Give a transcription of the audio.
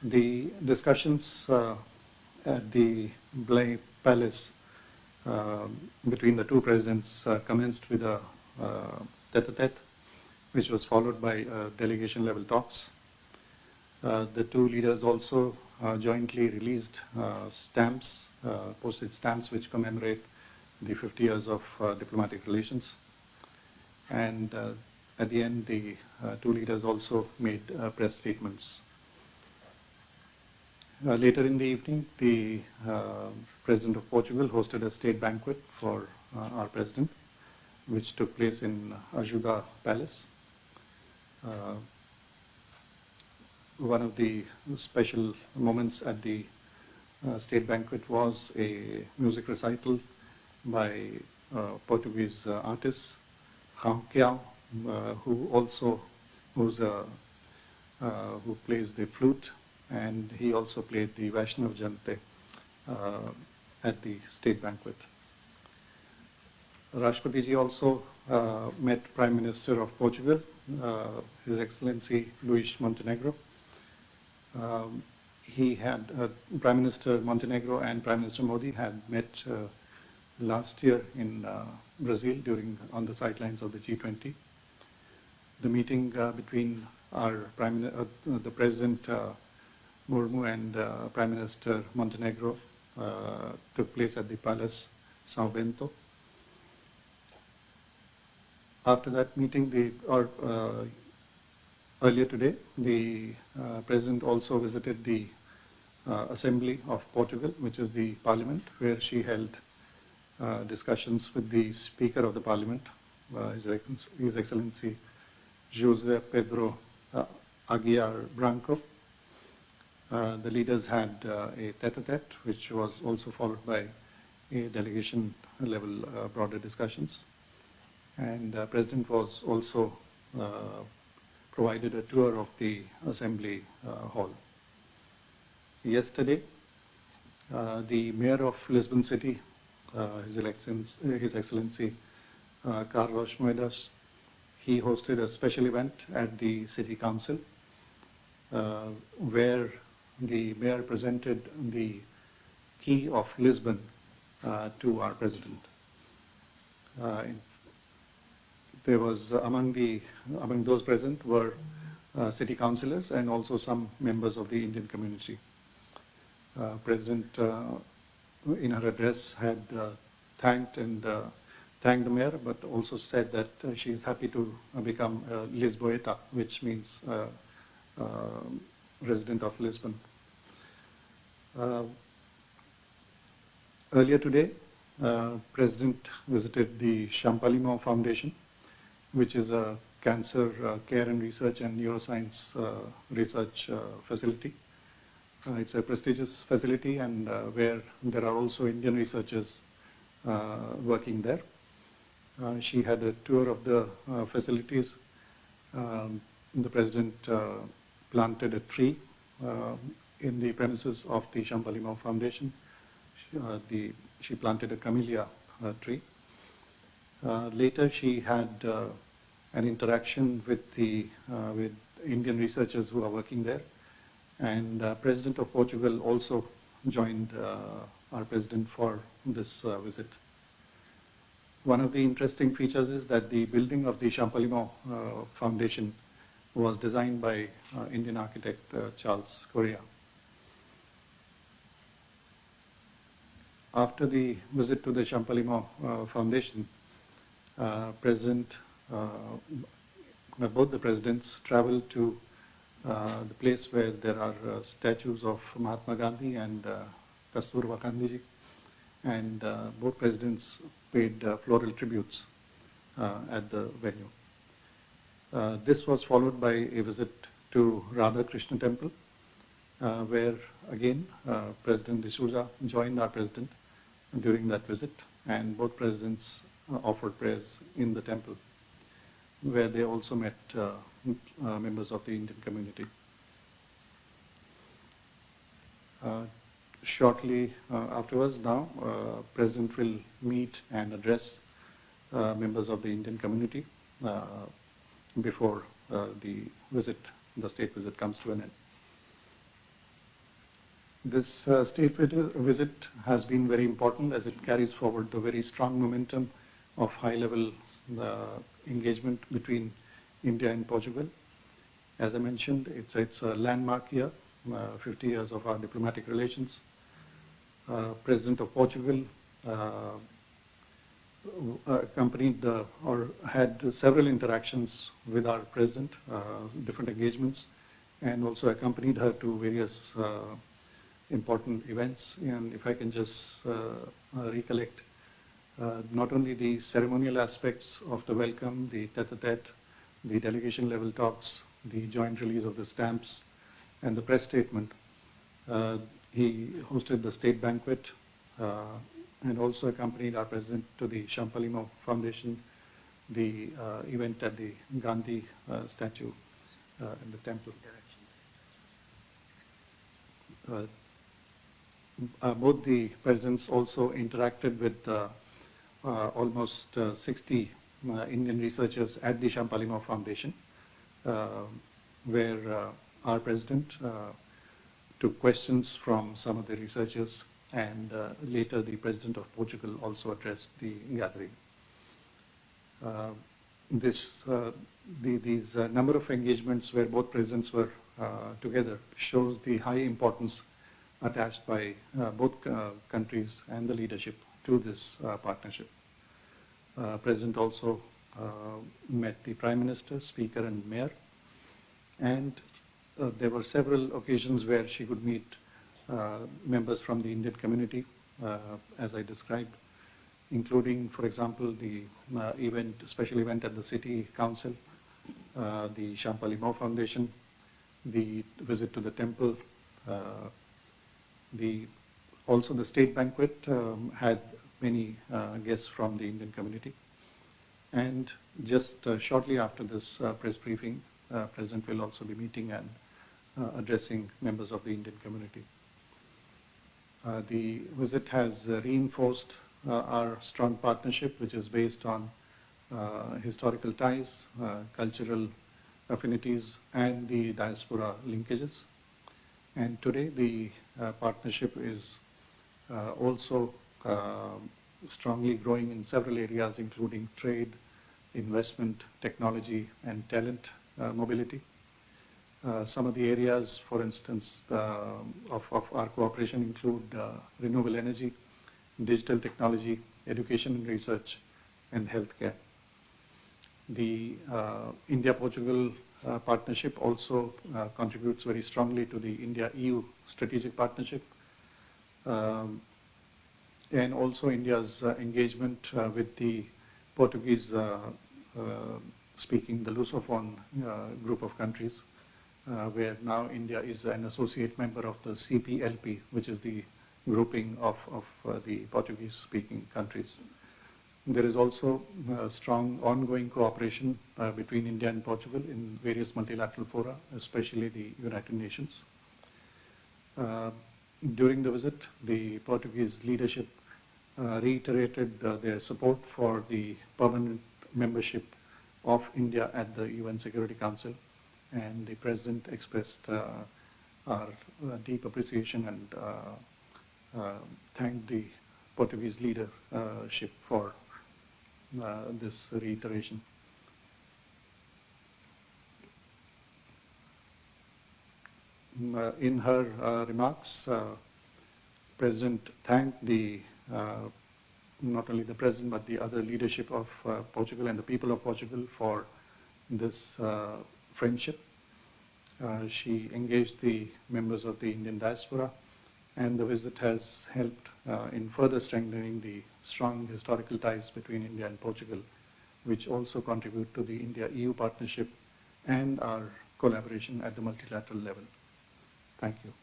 The discussions at the Blay Palace between the two presidents commenced with a tete-a-tete, which was followed by delegation-level talks. The two leaders also jointly released stamps, postage stamps, which commemorate the 50 years of diplomatic relations. And at the end, the two leaders also made press statements. Later in the evening, the President of Portugal hosted a state banquet for our President, which took place in Ajuda Palace. One of the special moments at the state banquet was a music recital by Portuguese artist Rashtra Ki Aawaj, who plays the flute, and he also played the Vaishnav Jante at the state banquet. Rashtrapati ji also met Prime Minister of Portugal, His Excellency Luis Montenegro. Prime Minister Montenegro and Prime Minister Modi had met last year in Brazil on the sidelines of the G20. The meeting between the President Murmu and Prime Minister Montenegro took place at the Palace São Bento. After that meeting, earlier today, the President also visited the Assembly of Portugal, which is the Parliament, where she held discussions with the Speaker of the Parliament, His Excellency José Pedro Aguiar Branco. The leaders had a tete-a-tete, which was also followed by a delegation-level broader discussions. And the President was also provided a tour of the Assembly Hall. Yesterday, the Mayor of Lisbon City, His Excellency Carlos Moedas, he hosted a special event at the City Council where the Mayor presented the key of Lisbon to our President. There was among those present were city councillors and also some members of the Indian community. President, in her address, had thanked the mayor, but also said that she is happy to become Lisboeta, which means resident of Lisbon. Earlier today, President visited the Champalimaud Foundation, which is a cancer care and research and neuroscience research facility. It's a prestigious facility, and where there are also Indian researchers working there. She had a tour of the facilities. The President planted a tree in the premises of the Champalimaud Foundation. She planted a camellia tree. Later, she had an interaction with Indian researchers who are working there, and President of Portugal also joined our President for this visit. One of the interesting features is that the building of the Champalimaud Foundation was designed by Indian architect Charles Correa. After the visit to the Champalimaud Foundation, both the presidents traveled to the place where there are statues of Mahatma Gandhi and Kasturba Gandhiji, and both presidents paid floral tributes at the venue. This was followed by a visit to Radha Krishna Temple, where again President D'Souza joined our President during that visit, and both presidents offered prayers in the temple, where they also met members of the Indian community. Shortly afterwards now, President will meet and address members of the Indian community before the state visit comes to an end. This state visit has been very important as it carries forward the very strong momentum of high-level engagement between India and Portugal. As I mentioned, it's a landmark year, 50 years of our diplomatic relations. President of Portugal accompanied or had several interactions with our president, different engagements, and also accompanied her to various important events. And if I can just recollect, not only the ceremonial aspects of the welcome, the tete-a-tete, the delegation level talks, the joint release of the stamps, and the press statement. He hosted the state banquet and also accompanied our president to the Shampalima Foundation, the event at the Gandhi statue in the temple. Both the presidents also interacted with almost 60 Indian researchers at the Shampalima Foundation, where our president took questions from some of the researchers, and later the president of Portugal also addressed the gathering. These number of engagements where both presidents were together shows the high importance attached by both countries and the leadership to this partnership. President also met the Prime Minister, Speaker and Mayor, and there were several occasions where she could meet members from the Indian community, as I described, including, for example, the special event at the City Council, the Shampalima Foundation, the visit to the temple, also the state banquet had many guests from the Indian community. And just shortly after this press briefing, President will also be meeting and addressing members of the Indian community. The visit has reinforced our strong partnership, which is based on historical ties, cultural affinities, and the diaspora linkages. And today the partnership is also strongly growing in several areas, including trade, investment, technology, and talent mobility. Some of the areas, for instance, of our cooperation include renewable energy, digital technology, education and research, and healthcare. The India-Portugal partnership also contributes very strongly to the India-EU strategic partnership, and also India's engagement with the Portuguese speaking, the Lusophone group of countries, where now India is an associate member of the CPLP, which is the grouping of the Portuguese-speaking countries. There is also strong ongoing cooperation between India and Portugal in various multilateral fora, especially the United Nations. During the visit, the Portuguese leadership reiterated their support for the permanent membership of India at the UN Security Council, and the President expressed our deep appreciation and thanked the Portuguese leadership for this reiteration. In her remarks, President thanked not only the President but the other leadership of Portugal and the people of Portugal for this friendship. She engaged the members of the Indian diaspora, and the visit has helped in further strengthening the strong historical ties between India and Portugal, which also contribute to the India-EU partnership and our collaboration at the multilateral level. Thank you.